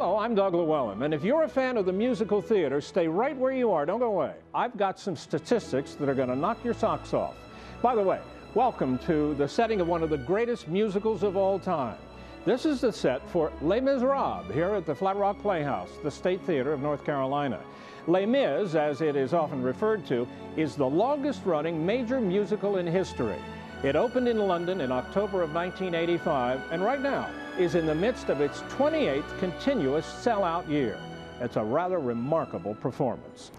Hello, I'm Doug Llewellyn, and if you're a fan of the musical theater, stay right where you are, don't go away. I've got some statistics that are going to knock your socks off. By the way, welcome to the setting of one of the greatest musicals of all time. This is the set for Les Miserables here at the Flat Rock Playhouse, the State Theater of North Carolina. Les Mis, as it is often referred to, is the longest-running major musical in history. It opened in London in October of 1985, and right now is in the midst of its 28th continuous sellout year. It's a rather remarkable performance.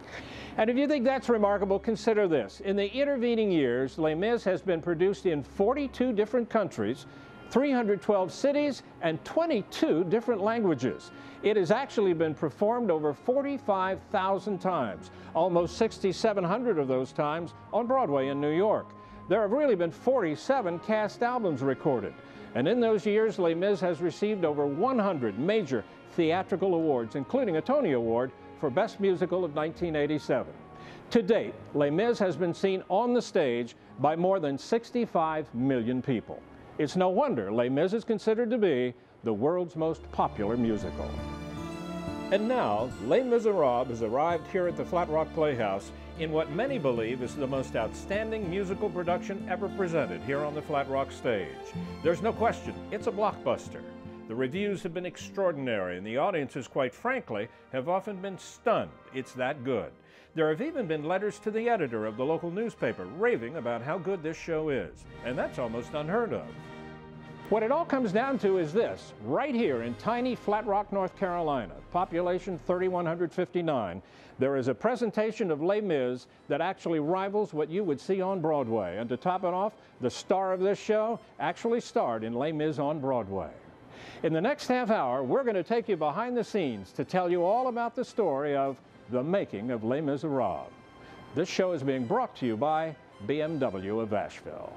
And if you think that's remarkable, consider this. In the intervening years, Les Mis has been produced in 42 different countries, 312 cities, and 22 different languages. It has actually been performed over 45,000 times, almost 6,700 of those times on Broadway in New York. There have really been 47 cast albums recorded. And in those years, Les Mis has received over 100 major theatrical awards, including a Tony Award for Best Musical of 1987. To date, Les Mis has been seen on the stage by more than 65 million people. It's no wonder Les Mis is considered to be the world's most popular musical. And now, Les Miserables has arrived here at the Flat Rock Playhouse in what many believe is the most outstanding musical production ever presented here on the Flat Rock stage. There's no question, it's a blockbuster. The reviews have been extraordinary, and the audiences, quite frankly, have often been stunned. It's that good. There have even been letters to the editor of the local newspaper raving about how good this show is, and that's almost unheard of. What it all comes down to is this. Right here in tiny Flat Rock, North Carolina, population 3,159, there is a presentation of Les Mis that actually rivals what you would see on Broadway. And to top it off, the star of this show actually starred in Les Mis on Broadway. In the next half hour, we're going to take you behind the scenes to tell you all about the story of the making of Les Miserables. This show is being brought to you by BMW of Asheville.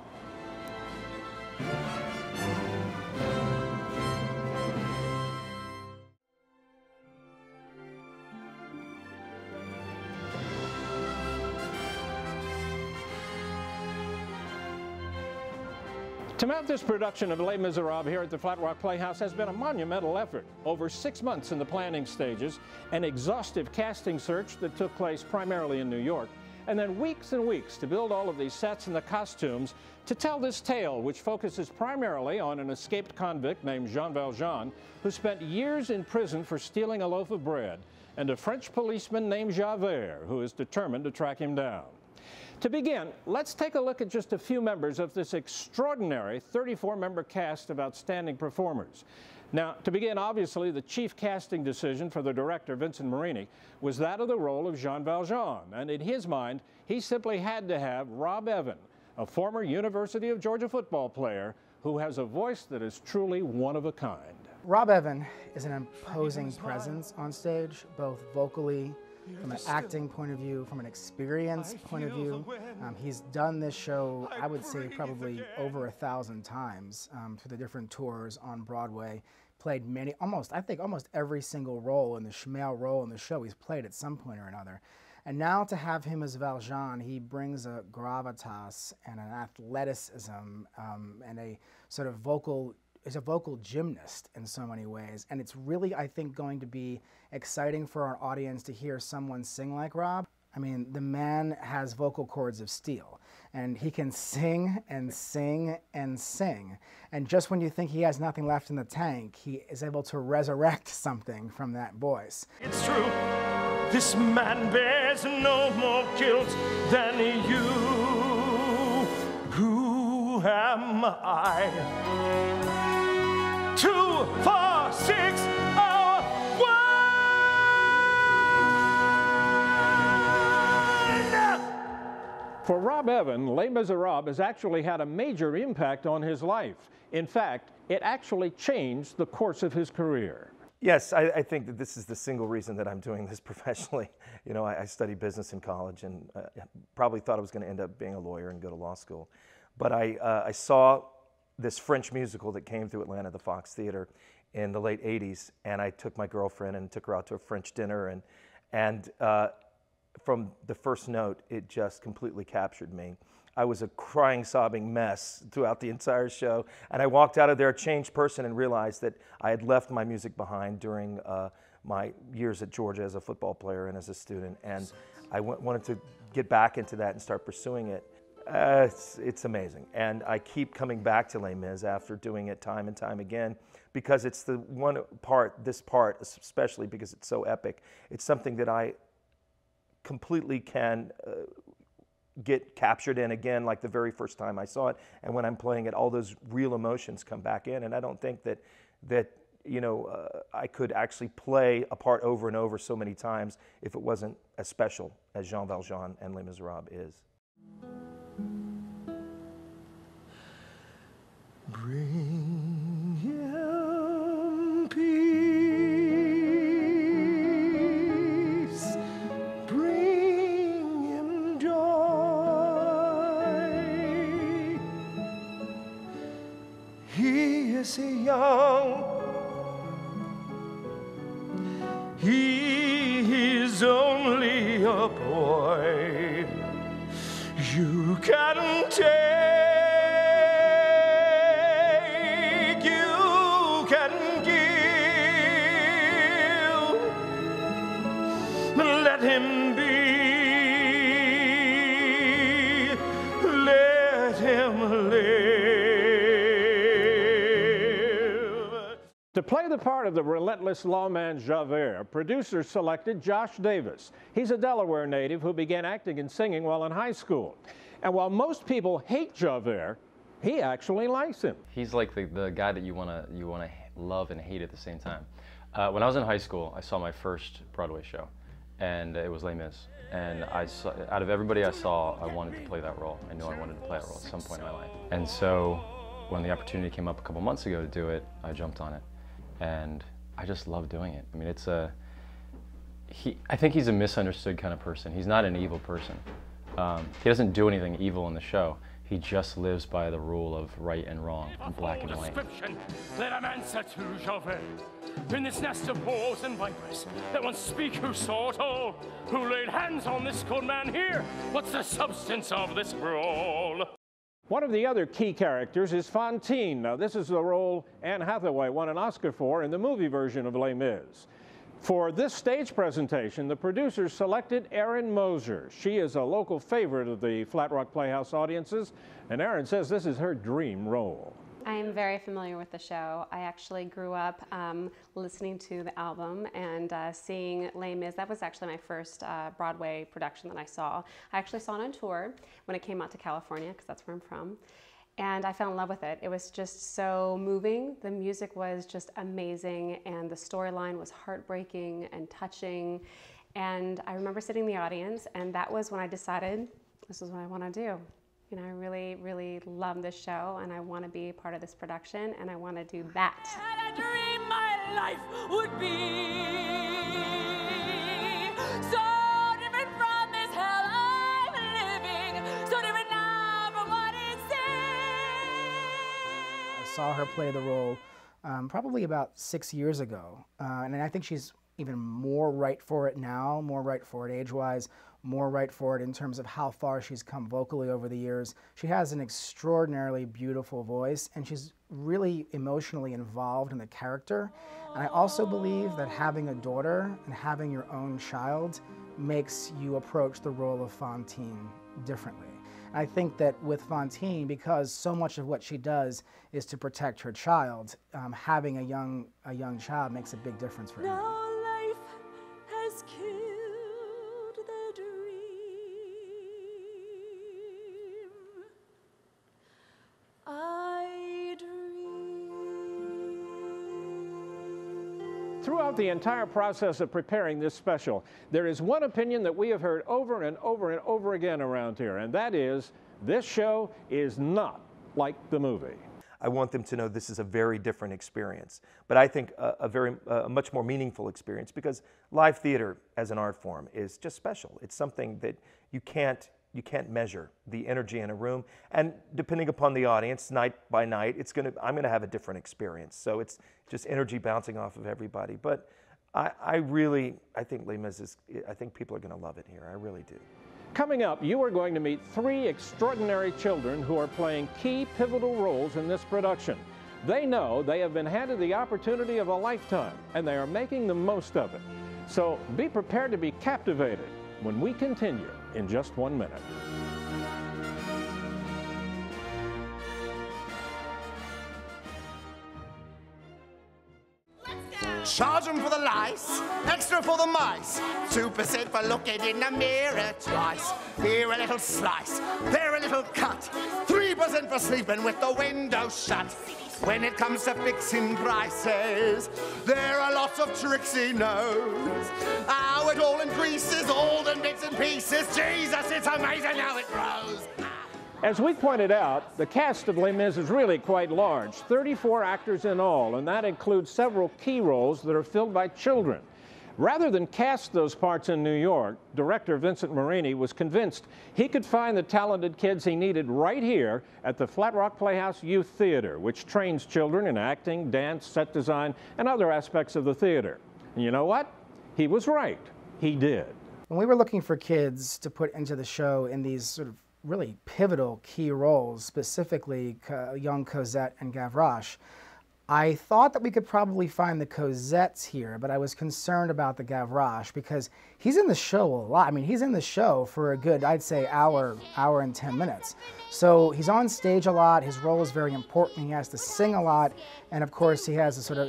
To mount this production of Les Miserables here at the Flat Rock Playhouse has been a monumental effort. Over 6 months in the planning stages, an exhaustive casting search that took place primarily in New York, and then weeks and weeks to build all of these sets and the costumes to tell this tale, which focuses primarily on an escaped convict named Jean Valjean, who spent years in prison for stealing a loaf of bread, and a French policeman named Javert, who is determined to track him down. To begin, let's take a look at just a few members of this extraordinary 34-member cast of outstanding performers. Now, to begin, obviously, the chief casting decision for the director, Vincent Marini, was that of the role of Jean Valjean, and in his mind, he simply had to have Rob Evan, a former University of Georgia football player who has a voice that is truly one of a kind. Rob Evan is an imposing presence on stage, both vocally, from an acting point of view, from an experience point of view. He's done this show, I would say, probably over 1,000 times through the different tours on Broadway. Played many, I think almost every single role in the male role in the show he's played at some point or another. And now to have him as Valjean, he brings a gravitas and an athleticism and a sort of is a vocal gymnast in so many ways. And it's really, I think, going to be exciting for our audience to hear someone sing like Rob. I mean, the man has vocal cords of steel, and he can sing and sing and sing. And just when you think he has nothing left in the tank, he is able to resurrect something from that voice. It's true, this man bears no more guilt than you. Who am I? 2, 4, 6, oh, 1! For Rob Evan, Les Miserables has actually had a major impact on his life. In fact, it actually changed the course of his career. Yes, I think that this is the single reason that I'm doing this professionally. You know, I studied business in college and probably thought I was going to end up being a lawyer and go to law school. But I saw this French musical that came through Atlanta, the Fox Theater, in the late 80s, and I took my girlfriend and took her out to a French dinner, and from the first note, it just completely captured me. I was a crying, sobbing mess throughout the entire show, and I walked out of there a changed person and realized that I had left my music behind during my years at Georgia as a football player and as a student, and I wanted to get back into that and start pursuing it. It's amazing, and I keep coming back to Les Mis after doing it time and time again, because it's the one part, this part especially because it's so epic, it's something that I completely can get captured in again like the very first time I saw it, and when I'm playing it, all those real emotions come back in, and I don't think that you know, I could actually play a part over and over so many times if it wasn't as special as Jean Valjean and Les Miserables is. Bring him peace, bring him joy. He is young, he is only a boy. You can take, you can give. Let him be, let him live. To play the part of the relentless lawman Javert, producers selected Josh Davis. He's a Delaware native who began acting and singing while in high school. And while most people hate Javert, he actually likes him. He's like the guy that you wanna love and hate at the same time. When I was in high school, I saw my first Broadway show, and it was Les Mis. And I saw, out of everybody I saw, I wanted to play that role. I knew I wanted to play that role at some point in my life. And so when the opportunity came up a couple months ago to do it, I jumped on it. And I just love doing it. I mean, I think he's a misunderstood kind of person. He's not an evil person. He doesn't do anything evil in the show. He just lives by the rule of right and wrong, black and white. Let him answer to Javert. In this nest of wolves and vipers, let one speak who saw it all. Who laid hands on this good man here? What's the substance of this brawl? One of the other key characters is Fantine. Now, this is the role Anne Hathaway won an Oscar for in the movie version of Les Mis. For this stage presentation, the producers selected Erin Moser. She is a local favorite of the Flat Rock Playhouse audiences, and Erin says this is her dream role. I am very familiar with the show. I actually grew up listening to the album and seeing Les Mis. That was actually my first Broadway production that I saw. I actually saw it on tour when it came out to California, because that's where I'm from. And I fell in love with it. It was just so moving. The music was just amazing, and the storyline was heartbreaking and touching. And I remember sitting in the audience, and that was when I decided, this is what I want to do. You know, I really, really love this show, and I want to be a part of this production, and I want to do that. I had a dream my life would be so different from this hell I'm living, so different now from what it seems. I saw her play the role probably about 6 years ago, and I think she's even more right for it now, more right for it age-wise, more right for it in terms of how far she's come vocally over the years. She has an extraordinarily beautiful voice, and she's really emotionally involved in the character. And I also believe that having a daughter and having your own child makes you approach the role of Fantine differently. And I think that with Fantine, because so much of what she does is to protect her child, having a young child makes a big difference for her. Now life has killed the dream. I dream. Throughout the entire process of preparing this special, there is one opinion that we have heard over and over and over again around here, and that is this show is not like the movie. I want them to know this is a very different experience, but I think a much more meaningful experience, because live theater as an art form is just special. It's something that you can't measure the energy in a room, and depending upon the audience, night by night, I'm gonna have a different experience. So it's just energy bouncing off of everybody. But I think Les Mis I think people are going to love it here. I really do. Coming up, you are going to meet 3 extraordinary children who are playing key pivotal roles in this production. They know they have been handed the opportunity of a lifetime, and they are making the most of it. So be prepared to be captivated when we continue in just 1 minute. Charge 'em for the lice, extra for the mice, 2% for looking in the mirror twice. Here a little slice, there a little cut, 3% for sleeping with the window shut. When it comes to fixing prices, there are lots of tricks he knows. How it all increases, all in bits and pieces. Jesus, it's amazing how it grows. As we pointed out, the cast of Les Mis is really quite large, 34 actors in all, and that includes several key roles that are filled by children. Rather than cast those parts in New York, director Vincent Marini was convinced he could find the talented kids he needed right here at the Flat Rock Playhouse Youth Theater, which trains children in acting, dance, set design, and other aspects of the theater. And you know what? He was right. He did. When we were looking for kids to put into the show in these sort of really pivotal key roles, specifically young Cosette and Gavroche, I thought that we could probably find the Cosettes here, but I was concerned about the Gavroche because he's in the show a lot. I mean, he's in the show for a good, I'd say, hour and 10 minutes. So he's on stage a lot, his role is very important, he has to sing a lot, and of course he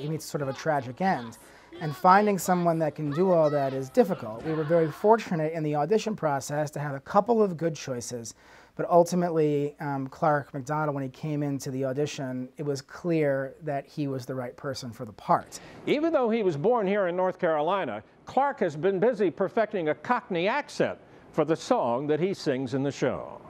meets sort of a tragic end. And finding someone that can do all that is difficult. We were very fortunate in the audition process to have a couple of good choices, but ultimately Clark McDonald, when he came into the audition, it was clear that he was the right person for the part. Even though he was born here in North Carolina, Clark has been busy perfecting a Cockney accent for the song that he sings in the show.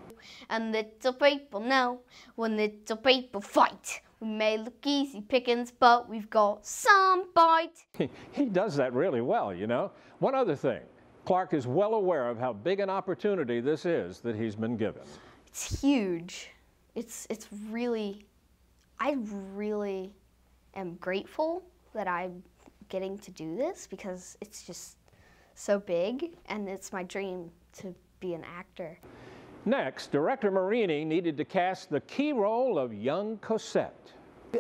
And little people know when little people fight. We may look easy pickings, but we've got some bite. He does that really well, you know. One other thing, Clark is well aware of how big an opportunity this is that he's been given. It's huge. It's really, I really am grateful that I'm getting to do this because it's just so big and it's my dream to be an actor. Next, director Marini needed to cast the key role of young Cosette.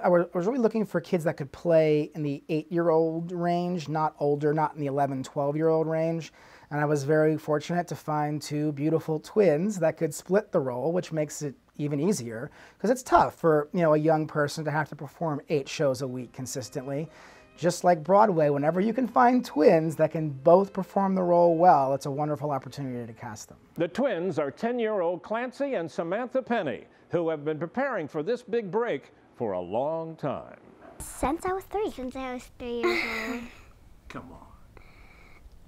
I was really looking for kids that could play in the 8-year-old range, not older, not in the 11, 12-year-old range. And I was very fortunate to find 2 beautiful twins that could split the role, which makes it even easier, because it's tough for, you know, a young person to have to perform 8 shows a week consistently. Just like Broadway, whenever you can find twins that can both perform the role well, it's a wonderful opportunity to cast them. The twins are 10-year-old Clancy and Samantha Penny, who have been preparing for this big break for a long time. Since I was 3. Since I was 3 years old. Come on.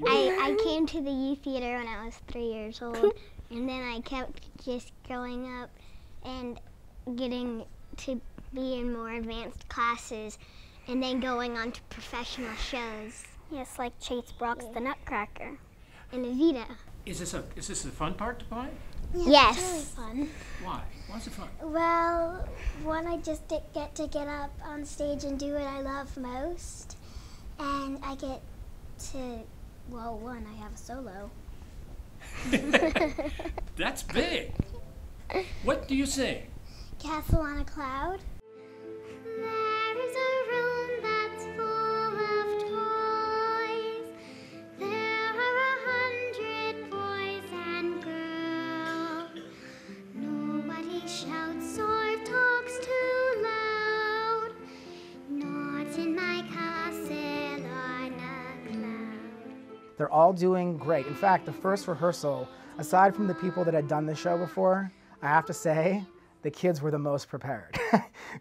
I came to the youth theater when I was 3 years old, and then I kept just growing up and getting to be in more advanced classes, and then going on to professional shows. Yes, like Chase Brock's The Nutcracker and Evita. Is this the fun part to play? Yes. It's really fun. Why? Why is it fun? Well, one, I just get to get up on stage and do what I love most, and I get to, well, one, I have a solo. That's big. What do you sing? Castle on a Cloud. There is a room that's full of toys. There are 100 boys and girls. Nobody shouts or talks too loud. Not in my castle on a cloud. They're all doing great. In fact, the first rehearsal, aside from the people that had done the show before, I have to say, the kids were the most prepared.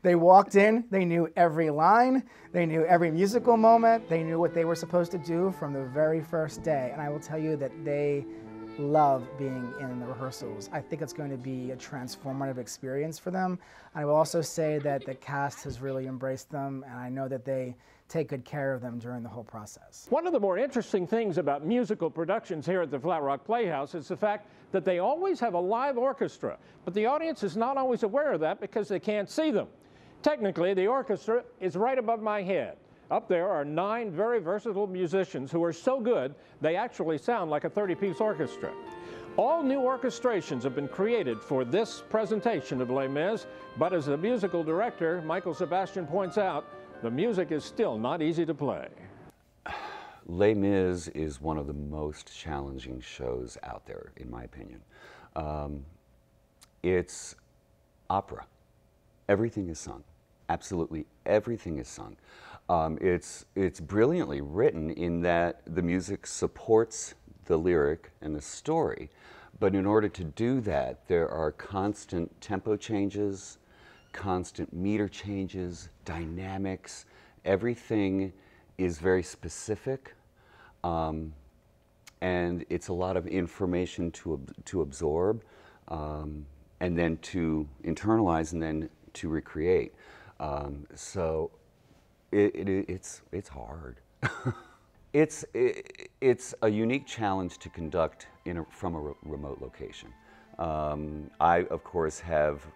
They walked in, they knew every line, they knew every musical moment, they knew what they were supposed to do from the very first day. And I will tell you that they love being in the rehearsals. I think it's going to be a transformative experience for them. And I will also say that the cast has really embraced them, and I know that they take good care of them during the whole process. One of the more interesting things about musical productions here at the Flat Rock Playhouse is the fact that they always have a live orchestra, but the audience is not always aware of that because they can't see them. Technically, the orchestra is right above my head. Up there are 9 very versatile musicians who are so good they actually sound like a 30-piece orchestra. All new orchestrations have been created for this presentation of Les Mis, but as the musical director, Michael Sebastian, points out, the music is still not easy to play. Les Mis is one of the most challenging shows out there, in my opinion. It's opera. Everything is sung. Absolutely everything is sung. It's brilliantly written in that the music supports the lyric and the story, but in order to do that, there are constant tempo changes, constant meter changes, dynamics. Everything is very specific, and it's a lot of information to absorb, and then to internalize, and then to recreate. So it's hard. It's a unique challenge to conduct from a remote location. I, of course, have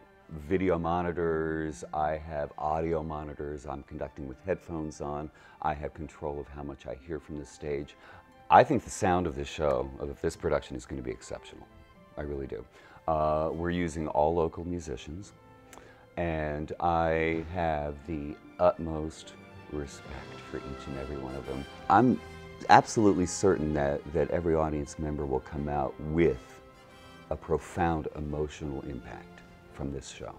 video monitors, I have audio monitors, I'm conducting with headphones on, I have control of how much I hear from the stage. I think the sound of this show, of this production, is going to be exceptional. I really do. We're using all local musicians, and I have the utmost respect for each and every one of them. I'm absolutely certain that every audience member will come out with a profound emotional impact from this show.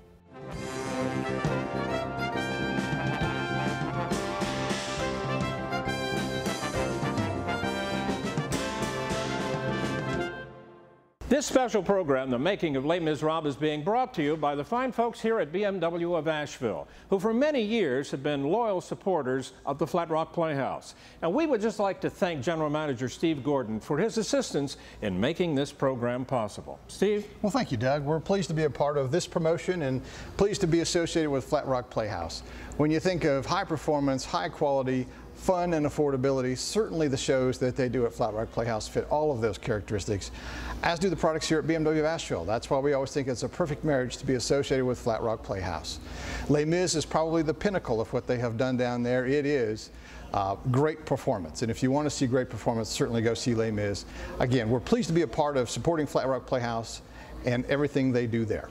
This special program, The Making of Les Mis, is being brought to you by the fine folks here at BMW of Asheville, who for many years have been loyal supporters of the Flat Rock Playhouse. And we would just like to thank General Manager Steve Gordon for his assistance in making this program possible. Steve? Well, thank you, Doug. We're pleased to be a part of this promotion and pleased to be associated with Flat Rock Playhouse. When you think of high performance, high quality, fun and affordability, certainly the shows that they do at Flat Rock Playhouse fit all of those characteristics, as do the products here at BMW of Asheville. That's why we always think it's a perfect marriage to be associated with Flat Rock Playhouse. Les Mis is probably the pinnacle of what they have done down there. It is great performance, and if you want to see great performance, certainly go see Les Mis. Again, we're pleased to be a part of supporting Flat Rock Playhouse and everything they do there.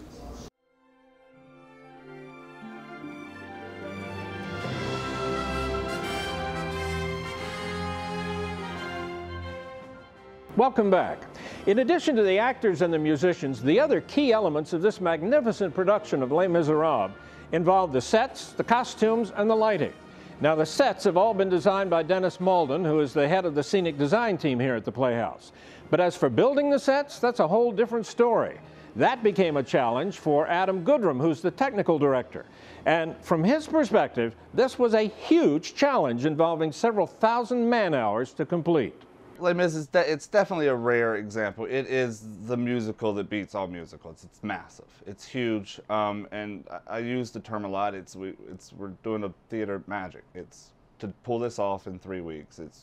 Welcome back. In addition to the actors and the musicians, the other key elements of this magnificent production of Les Miserables involve the sets, the costumes, and the lighting. Now, the sets have all been designed by Dennis Malden, who is the head of the scenic design team here at the Playhouse. But as for building the sets, that's a whole different story. That became a challenge for Adam Goodrum, who's the technical director. And from his perspective, this was a huge challenge involving several thousand man-hours to complete. Les Mis it's definitely a rare example. It is the musical that beats all musicals. It's massive. It's huge, and I use the term a lot. We're doing a theater magic. It's to pull this off in 3 weeks. It's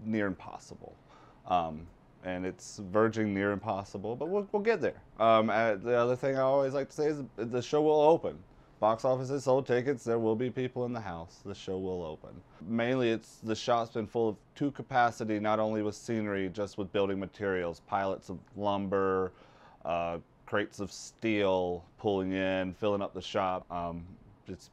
near impossible, and it's verging near impossible. But we'll get there. The other thing I always like to say is the show will open. Box offices sold tickets, there will be people in the house. The show will open. Mainly the shop's been full of to capacity, not only with scenery, just with building materials, pallets of lumber, crates of steel pulling in, filling up the shop. It's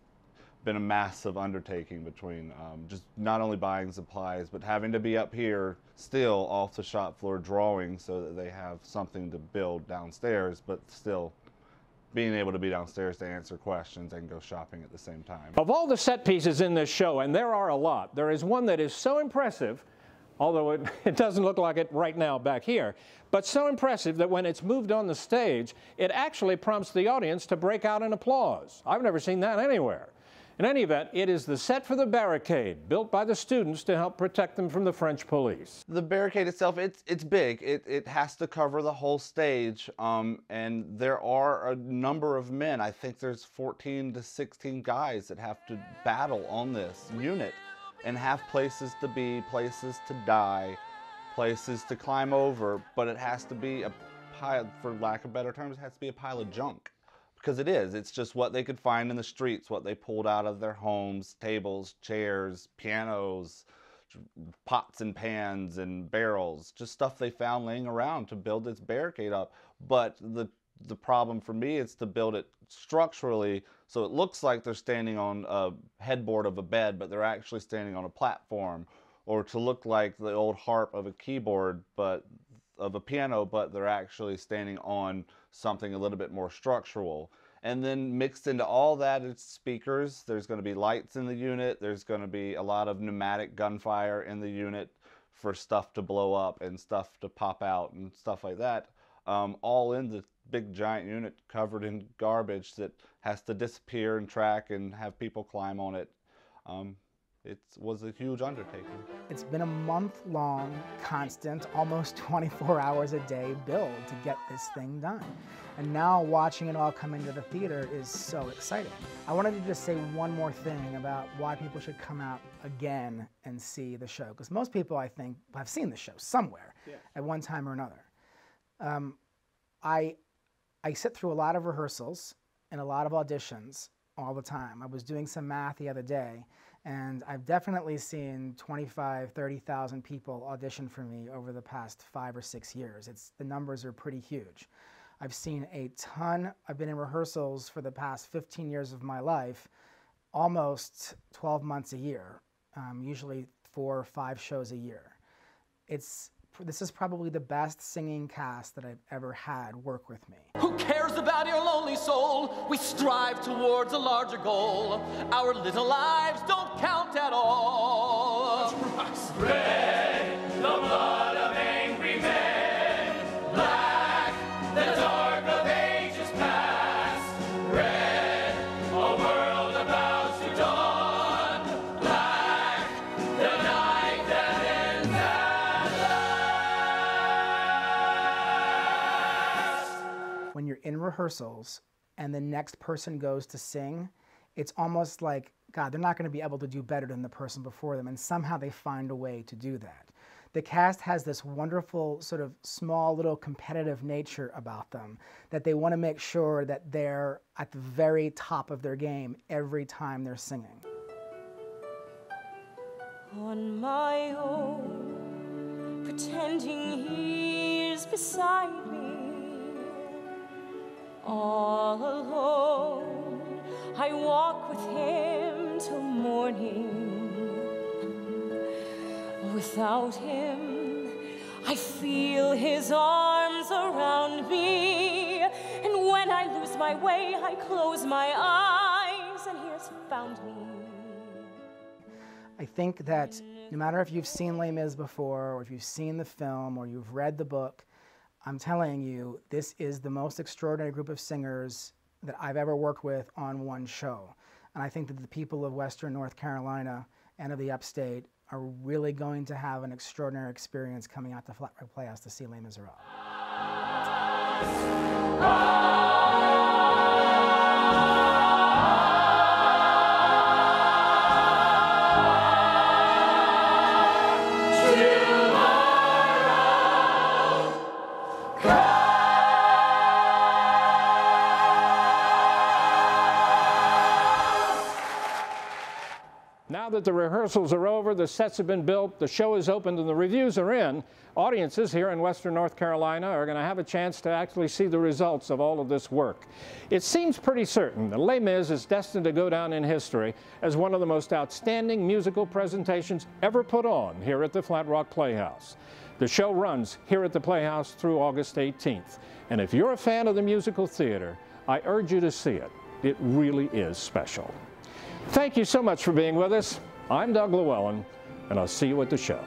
been a massive undertaking between just not only buying supplies, but having to be up here still off the shop floor drawing so that they have something to build downstairs, but still being able to be downstairs to answer questions and go shopping at the same time. Of all the set pieces in this show, and there are a lot, there is one that is so impressive, although it doesn't look like it right now back here, but so impressive that when it's moved on the stage, it actually prompts the audience to break out in applause. I've never seen that anywhere. In any event, it is the set for the barricade, built by the students to help protect them from the French police. The barricade itself, it's big. It has to cover the whole stage, and there are a number of men. I think there's 14 to 16 guys that have to battle on this unit and have places to be, places to die, places to climb over, but it has to be a pile, for lack of better terms, it has to be a pile of junk. because it is. It's just what they could find in the streets, what they pulled out of their homes, tables, chairs, pianos, pots and pans and barrels, just stuff they found laying around to build this barricade up. But the problem for me is to build it structurally so it looks like they're standing on a headboard of a bed, but they're actually standing on a platform, or to look like the old harp of a keyboard, but of a piano, but they're actually standing on something a little bit more structural. And then mixed into all that is speakers. There's going to be lights in the unit. There's going to be a lot of pneumatic gunfire in the unit for stuff to blow up and stuff to pop out and stuff like that. All in the big giant unit covered in garbage that has to disappear and track and have people climb on it. It was a huge undertaking. It's been a month-long, constant, almost 24 hours a day build to get this thing done. And now watching it all come into the theater is so exciting. I wanted to just say one more thing about why people should come out again and see the show. Because most people, I think, have seen the show somewhere at one time or another. I sit through a lot of rehearsals and a lot of auditions all the time. I was doing some math the other day, and I've definitely seen 25,000, 30,000 people audition for me over the past 5 or 6 years. The numbers are pretty huge. I've seen a ton. I've been in rehearsals for the past 15 years of my life, almost 12 months a year, usually 4 or 5 shows a year. This is probably the best singing cast that I've ever had work with me. Who cares about your lonely soul? We strive towards a larger goal. Our little lives don't count at all. Red, the blood of angry men. Black, the dark of ages past. Red, a world about to dawn. Black, the night that ends at last. When you're in rehearsals and the next person goes to sing, it's almost like, God, they're not going to be able to do better than the person before them, and somehow they find a way to do that. The cast has this wonderful sort of small little competitive nature about them, that they want to make sure that they're at the very top of their game every time they're singing. On my own, pretending he's beside me, all alone, I walk with him till morning. Without him, I feel his arms around me, and when I lose my way, I close my eyes, and he has found me. I think that no matter if you've seen Les Mis before, or if you've seen the film, or you've read the book, I'm telling you, this is the most extraordinary group of singers that I've ever worked with on one show. And I think that the people of Western North Carolina and of the upstate are really going to have an extraordinary experience coming out to Flat Rock Playhouse to see Les Miserables. Now that the rehearsals are over, the sets have been built, the show is opened, and the reviews are in, audiences here in Western North Carolina are going to have a chance to actually see the results of all of this work. It seems pretty certain that Les Mis is destined to go down in history as one of the most outstanding musical presentations ever put on here at the Flat Rock Playhouse. The show runs here at the Playhouse through August 18th. And if you're a fan of the musical theater, I urge you to see it. It really is special. Thank you so much for being with us. I'm Doug Llewellyn, and I'll see you at the show.